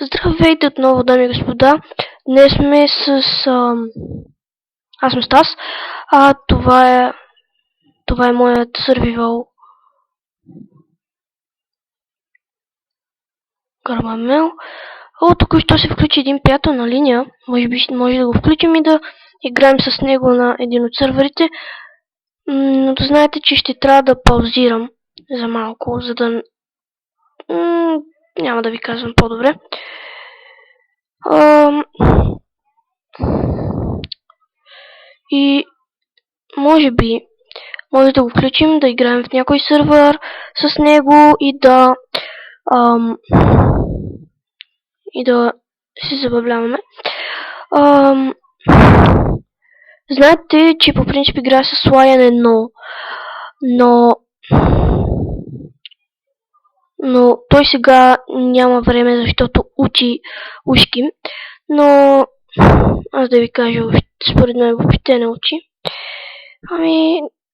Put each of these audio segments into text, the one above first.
Здравейте отново, дами и господа. Днес сме с... Аз съм Стас. Това е моят survival Гармамел. Току-що се включи един приятел на линия. Може да го включим и да играем с него на един от сървърите. Но да знаете, че ще трябва да паузирам за малко, за да... няма да ви казвам по-добре. И може да го включим, да играем в някой сървър с него и да се забавляваме. Знаете, че по принцип играя с Lion 1, но той сега няма време, защото учи ушки. Но аз да ви кажа, според мен въобще не учи.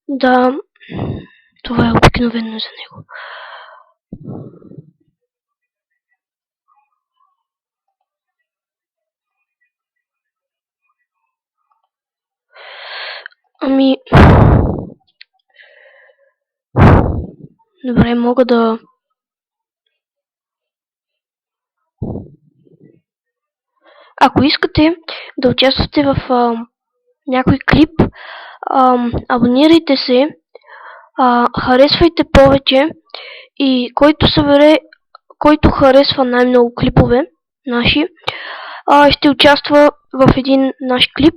Да, това е обикновено за него. Добре, мога да... Ако искате да участвате в някой клип, абонирайте се, харесвайте повече и който харесва най-много клипове наши, ще участва в един наш клип,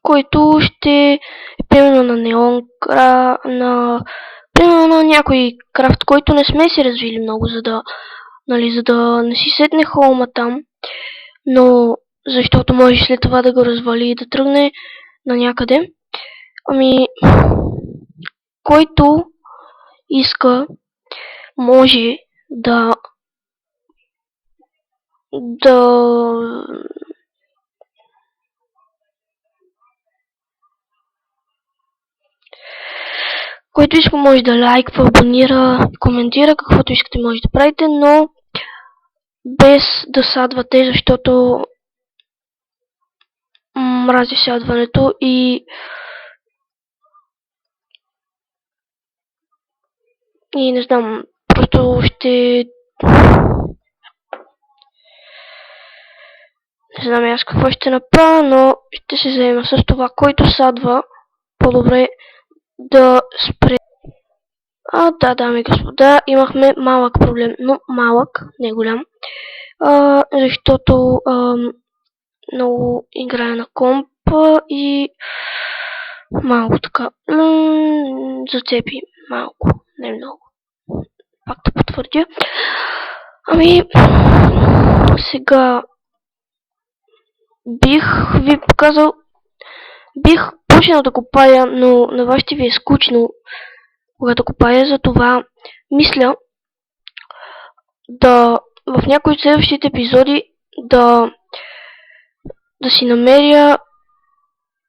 който ще е примерно на неон, примерно на някой крафт, който не сме се развили много, за да не си седне холма там, но защото може след това да го развали и да тръгне на някъде. Който иска, може да който иска, може да лайква, абонира, коментира, каквото искате може да правите, но без да садвате, защото мрази сядването и не знам, просто ще... Не знам аз какво ще направя, но ще се заема с това, който садва, по-добре да спре. Да, дами и господа, имахме малък проблем, но малък, не голям, защото много играя на комп и малко така зацепи малко, не много. Пак да потвърдя. Сега бих почнал да копая, но на вас ще ви е скучно, когато копая, затова мисля в някои от следващите епизоди да си намеря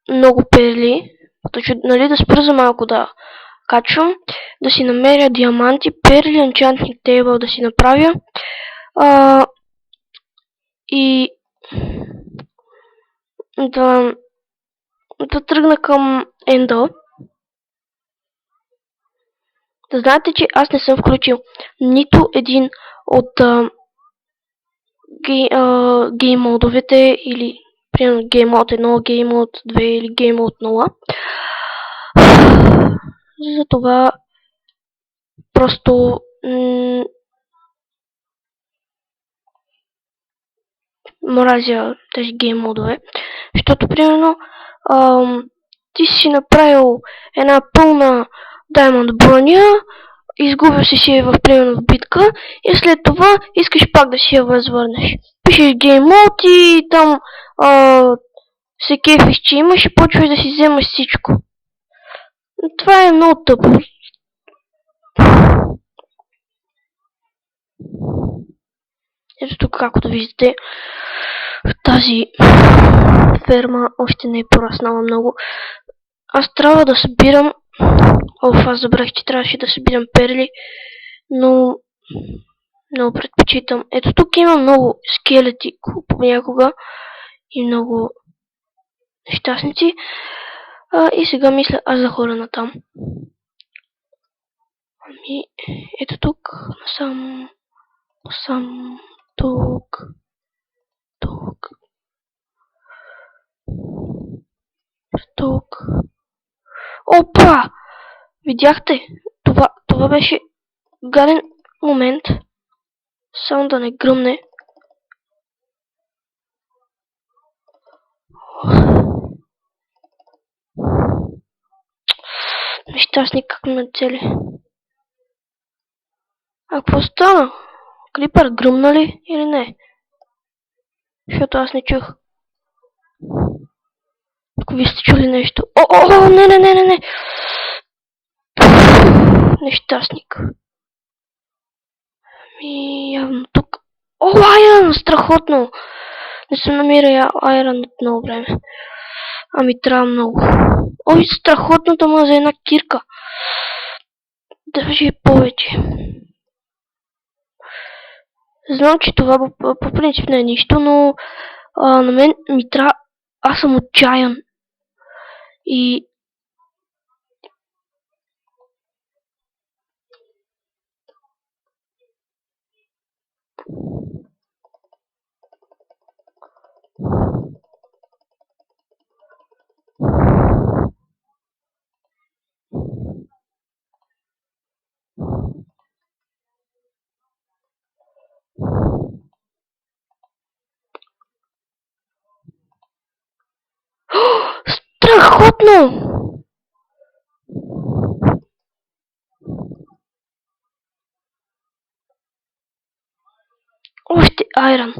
много перли, да спра за малко да качвам, да си намеря диаманти, перли, enchanting table да си направя и да тръгна към енда. Да знаете, че аз не съм включил нито един от гейм модовете, или примерно гейм мод 1, гейм мод 2 или гейм мод 0. Затова просто мразя тези гейм модове. Защото примерно ти си направил една пълна Diamond броня, изгубил си я примерно в битка и след това искаш пак да си я възвърнеш. Пишеш гейм мод и там се кефиш, че имаш и почваш да си вземаш всичко. Това е много тъпо. Ето тук, както виждате, тази ферма още не е пораснала много. Аз трябва да събирам Аз забрах, че трябваше да събирам перли, но много предпочитам. Ето тук има много скелети понякога и много нещастници. И сега мисля аз да хора натам. Ами, ето тук, насам, тук, тук. Опа! Видяхте? Това беше гаден момент. Само да не гръмне. Нещастник как ме цели. А какво стана? Клипър гръмна ли или не? Защото аз не чух. Ако ви сте чули нещо. О, не! Нещастник. Явно тук. Айрон, страхотно! Не съм намирал айрон от много време. Ами трябва много. Ой, страхотното му за една кирка. Даже и повече. Знам, че това по принцип не е нищо, но на мен ми трябва... Аз съм отчаян. И... Страхотно! Още айрон.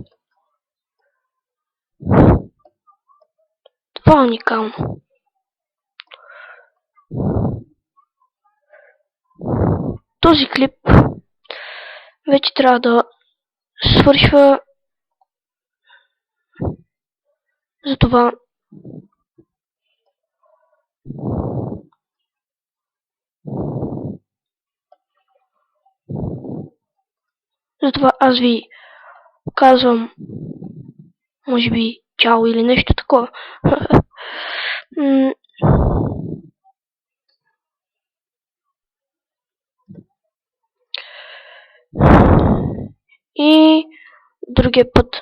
Това е уникално. Този клип вече трябва да свършва. Затова аз ви казвам, може би, чао или нещо такова. И другия път